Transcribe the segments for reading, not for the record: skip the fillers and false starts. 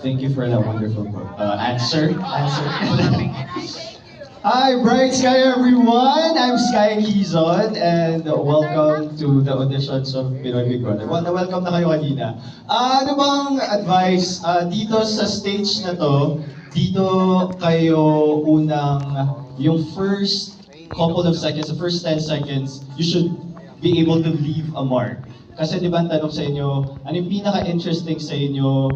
Thank you for that wonderful answer. Hi, Bright Sky everyone! I'm Sky Quizon and welcome to the auditions of Pinoy Big Brother. Well, na-welcome na kayo kanina. Ano bang advice dito sa stage na to, dito kayo unang, yung first couple of seconds, the first 10 seconds, you should be able to leave a mark. Kasi di ba ang tanong sa inyo, ano yung pinaka-interesting sa inyo,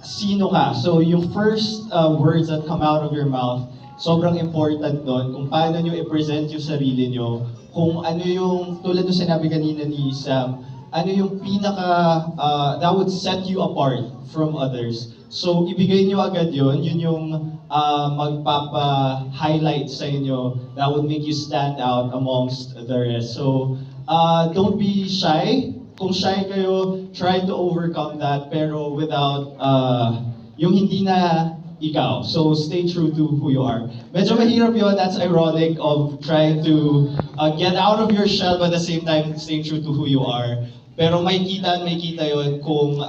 sino ka? So yung first words that come out of your mouth, sobrang important doon kung paano nyo i-present yung sarili nyo, kung ano yung, tulad ng sinabi kanina ni Sam, ano yung pinaka, that would set you apart from others. So ibigay nyo agad yun yung magpapa-highlight sa inyo that would make you stand out amongst the rest. So don't be shy. Kung shy kayo, try to overcome that, pero without yung hindi na ikaw. So stay true to who you are. Medyo mahirap yun, that's ironic of trying to get out of your shell but at the same time stay true to who you are. Pero may kita yun kung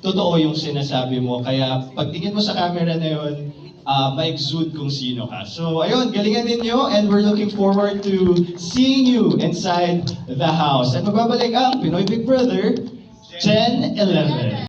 totoo yung sinasabi mo. Kaya pagtingin mo sa camera na yun, ma-exude kung sino ka. So ayun, galingan ninyo and we're looking forward to seeing you inside the house. At magbabalik ang Pinoy Big Brother 10-11.